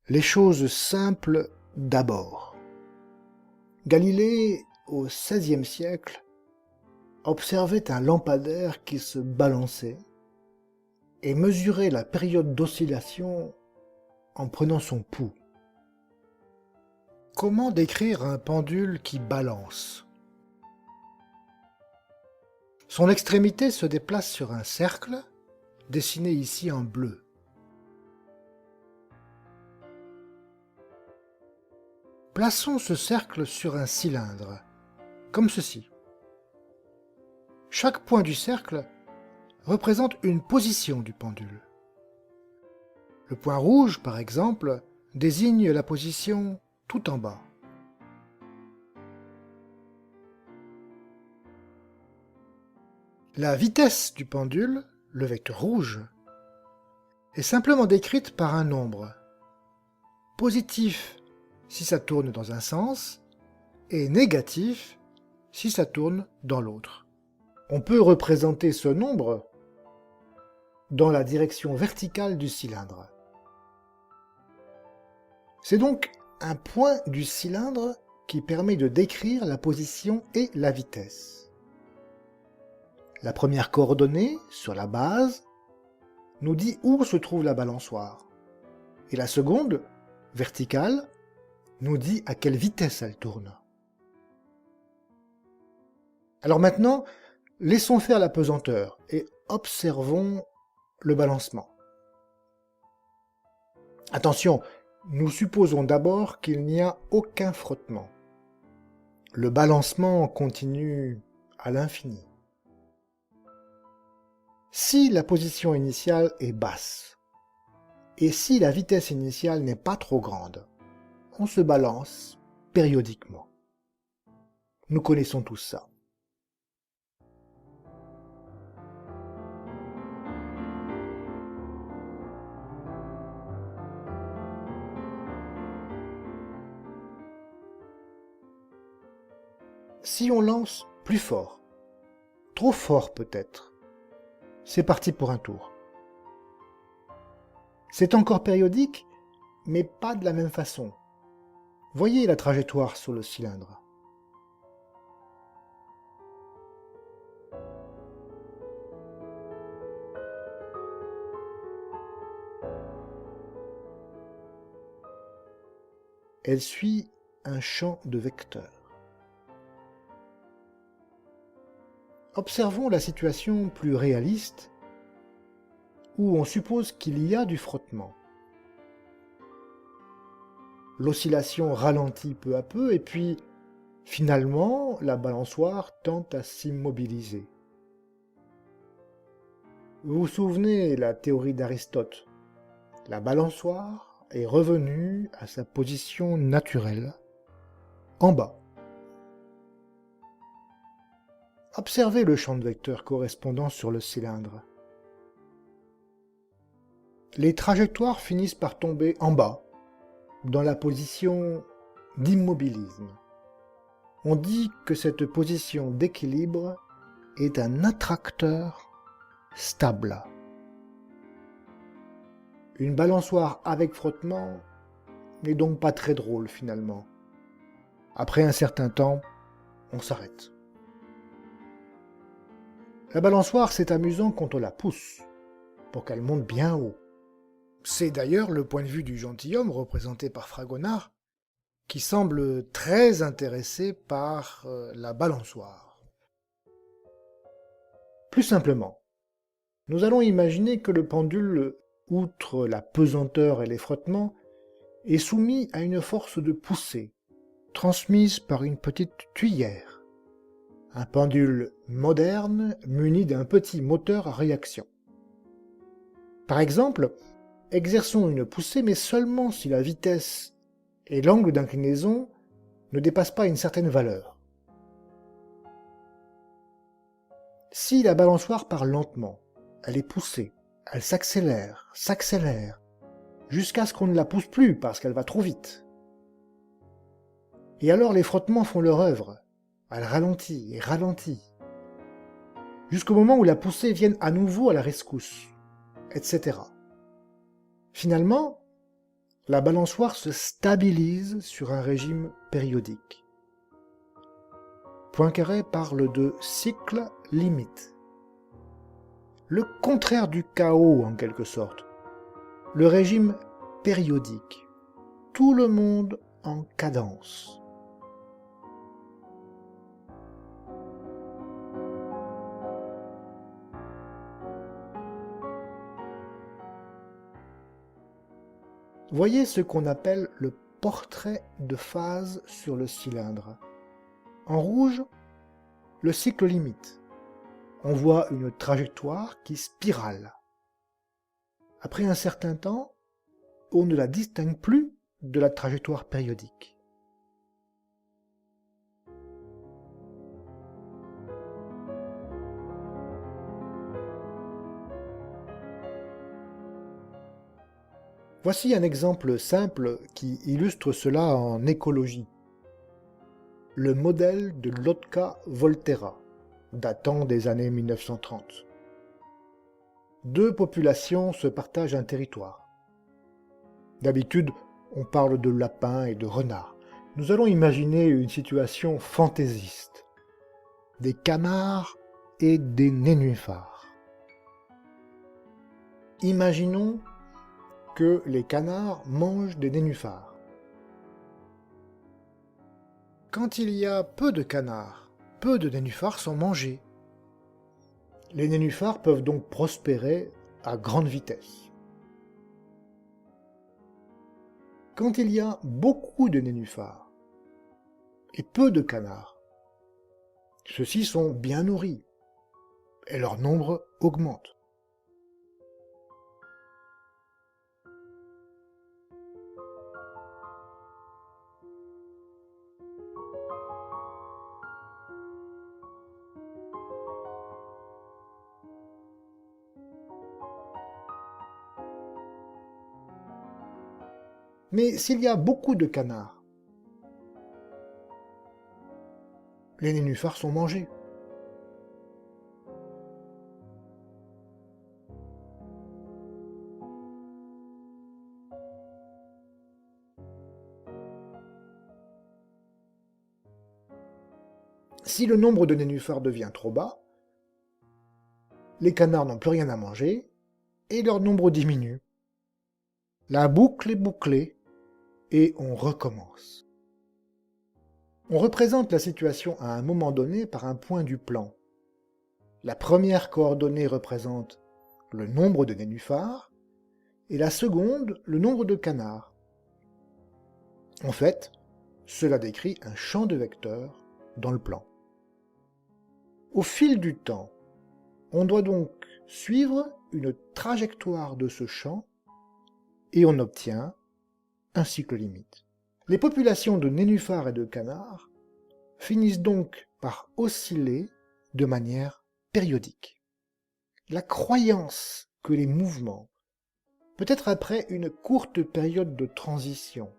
Les choses simples d'abord. Galilée, au XVIe siècle, observait un lampadaire qui se balançait et mesurait la période d'oscillation en prenant son pouls. Comment décrire un pendule qui balance? Son extrémité se déplace sur un cercle, dessiné ici en bleu. Plaçons ce cercle sur un cylindre, comme ceci. Chaque point du cercle représente une position du pendule. Le point rouge, par exemple, désigne la position tout en bas. La vitesse du pendule, le vecteur rouge, est simplement décrite par un nombre. Positif si ça tourne dans un sens, et négatif si ça tourne dans l'autre. On peut représenter ce nombre dans la direction verticale du cylindre. C'est donc un point du cylindre qui permet de décrire la position et la vitesse. La première coordonnée, sur la base, nous dit où se trouve la balançoire. Et la seconde, verticale, nous dit à quelle vitesse elle tourne. Alors maintenant, laissons faire la pesanteur et observons le balancement. Attention, nous supposons d'abord qu'il n'y a aucun frottement. Le balancement continue à l'infini. Si la position initiale est basse, et si la vitesse initiale n'est pas trop grande, on se balance périodiquement. Nous connaissons tous ça. Si on lance plus fort, trop fort peut-être, c'est parti pour un tour. C'est encore périodique, mais pas de la même façon. Voyez la trajectoire sur le cylindre. Elle suit un champ de vecteurs. Observons la situation plus réaliste où on suppose qu'il y a du frottement. L'oscillation ralentit peu à peu et puis, finalement, la balançoire tente à s'immobiliser. Vous vous souvenez la théorie d'Aristote? La balançoire est revenue à sa position naturelle, en bas. Observez le champ de vecteurs correspondant sur le cylindre. Les trajectoires finissent par tomber en bas, dans la position d'immobilisme. On dit que cette position d'équilibre est un attracteur stable. Une balançoire avec frottement n'est donc pas très drôle finalement. Après un certain temps, on s'arrête. La balançoire, c'est amusant quand on la pousse, pour qu'elle monte bien haut. C'est d'ailleurs le point de vue du gentilhomme représenté par Fragonard, qui semble très intéressé par la balançoire. Plus simplement, nous allons imaginer que le pendule, outre la pesanteur et les frottements, est soumis à une force de poussée, transmise par une petite tuyère. Un pendule moderne muni d'un petit moteur à réaction. Par exemple, exerçons une poussée, mais seulement si la vitesse et l'angle d'inclinaison ne dépassent pas une certaine valeur. Si la balançoire part lentement, elle est poussée, elle s'accélère, jusqu'à ce qu'on ne la pousse plus parce qu'elle va trop vite. Et alors les frottements font leur œuvre, elle ralentit et ralentit, jusqu'au moment où la poussée vienne à nouveau à la rescousse, etc. Finalement, la balançoire se stabilise sur un régime périodique. Poincaré parle de cycle limite. Le contraire du chaos en quelque sorte. Le régime périodique. Tout le monde en cadence. Voyez ce qu'on appelle le portrait de phase sur le cylindre. En rouge, le cycle limite. On voit une trajectoire qui spirale. Après un certain temps, on ne la distingue plus de la trajectoire périodique. Voici un exemple simple qui illustre cela en écologie. Le modèle de Lotka-Volterra, datant des années 1930. Deux populations se partagent un territoire. D'habitude, on parle de lapins et de renards. Nous allons imaginer une situation fantaisiste. Des canards et des nénuphars. Imaginons que les canards mangent des nénuphars. Quand il y a peu de canards, peu de nénuphars sont mangés. Les nénuphars peuvent donc prospérer à grande vitesse. Quand il y a beaucoup de nénuphars et peu de canards, ceux-ci sont bien nourris et leur nombre augmente. Mais s'il y a beaucoup de canards, les nénuphars sont mangés. Si le nombre de nénuphars devient trop bas, les canards n'ont plus rien à manger et leur nombre diminue. La boucle est bouclée et on recommence. On représente la situation à un moment donné par un point du plan. La première coordonnée représente le nombre de nénuphars et la seconde le nombre de canards. En fait, cela décrit un champ de vecteurs dans le plan. Au fil du temps, on doit donc suivre une trajectoire de ce champ et on obtient un cycle limite. Les populations de nénuphars et de canards finissent donc par osciller de manière périodique. La croyance que les mouvements, peut-être après une courte période de transition,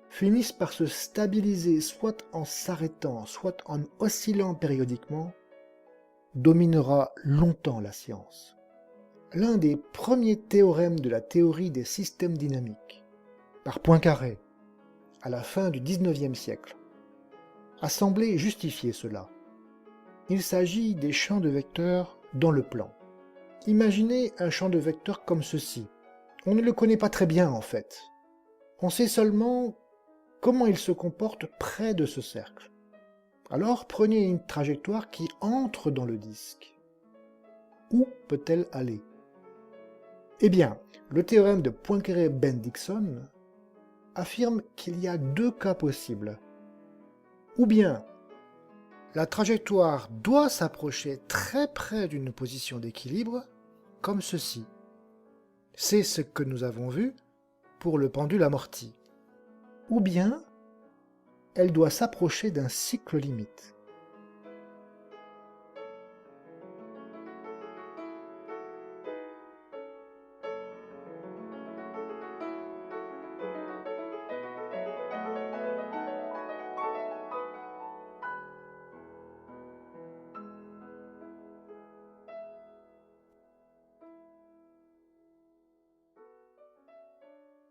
finissent par se stabiliser soit en s'arrêtant, soit en oscillant périodiquement, dominera longtemps la science. L'un des premiers théorèmes de la théorie des systèmes dynamiques, par Poincaré, à la fin du XIXe siècle, a semblé justifier cela. Il s'agit des champs de vecteurs dans le plan. Imaginez un champ de vecteurs comme ceci. On ne le connaît pas très bien en fait. On sait seulement comment il se comporte près de ce cercle. Alors prenez une trajectoire qui entre dans le disque. Où peut-elle aller? Eh bien, le théorème de Poincaré-Bendixson affirme qu'il y a deux cas possibles. Ou bien, la trajectoire doit s'approcher très près d'une position d'équilibre, comme ceci. C'est ce que nous avons vu pour le pendule amorti. Ou bien, elle doit s'approcher d'un cycle limite.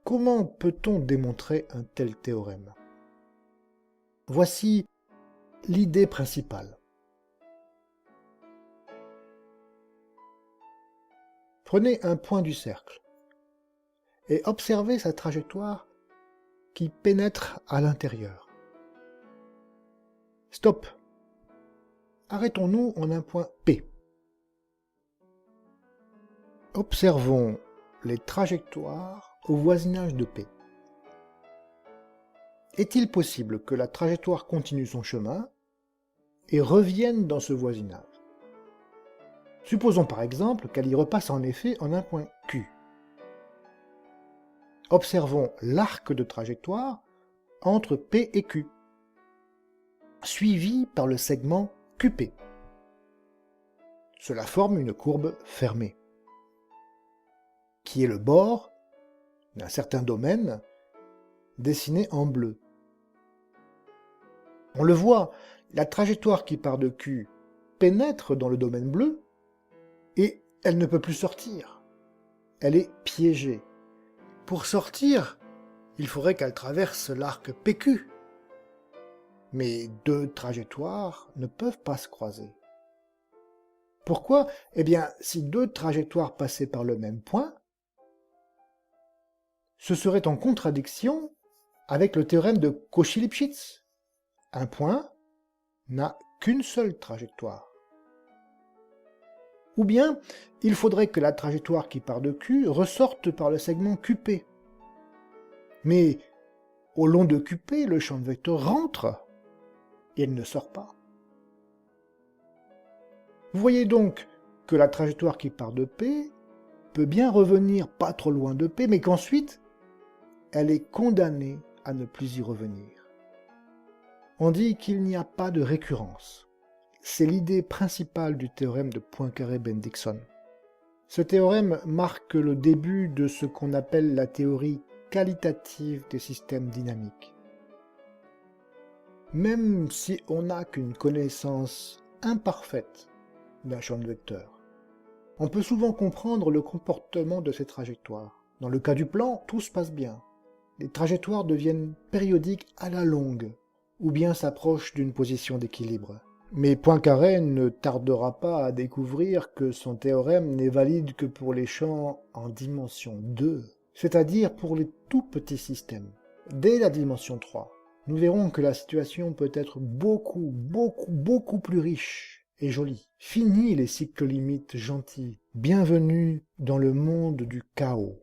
comment peut-on démontrer un tel théorème? Voici l'idée principale. Prenez un point du cercle et observez sa trajectoire qui pénètre à l'intérieur. Stop. Arrêtons-nous en un point P. Observons les trajectoires au voisinage de P. Est-il possible que la trajectoire continue son chemin et revienne dans ce voisinage? Supposons par exemple qu'elle y repasse en effet en un point Q. Observons l'arc de trajectoire entre P et Q, suivi par le segment QP. Cela forme une courbe fermée, qui est le bord d'un certain domaine dessiné en bleu. On le voit, la trajectoire qui part de Q pénètre dans le domaine bleu et elle ne peut plus sortir. Elle est piégée. Pour sortir, il faudrait qu'elle traverse l'arc PQ. Mais deux trajectoires ne peuvent pas se croiser. Pourquoi? Eh bien, si deux trajectoires passaient par le même point, ce serait en contradiction avec le théorème de Cauchy-Lipschitz. Un point n'a qu'une seule trajectoire. Ou bien, il faudrait que la trajectoire qui part de Q ressorte par le segment QP. Mais au long de QP, le champ de vecteur rentre et elle ne sort pas. Vous voyez donc que la trajectoire qui part de P peut bien revenir pas trop loin de P, mais qu'ensuite, elle est condamnée à ne plus y revenir. On dit qu'il n'y a pas de récurrence. C'est l'idée principale du théorème de Poincaré-Bendixson. Ce théorème marque le début de ce qu'on appelle la théorie qualitative des systèmes dynamiques. Même si on n'a qu'une connaissance imparfaite d'un champ de vecteurs, on peut souvent comprendre le comportement de ces trajectoires. Dans le cas du plan, tout se passe bien. Les trajectoires deviennent périodiques à la longue, ou bien s'approchent d'une position d'équilibre. Mais Poincaré ne tardera pas à découvrir que son théorème n'est valide que pour les champs en dimension 2, c'est-à-dire pour les tout petits systèmes. Dès la dimension 3, nous verrons que la situation peut être beaucoup plus riche et jolie. Fini les cycles limites gentils, bienvenue dans le monde du chaos.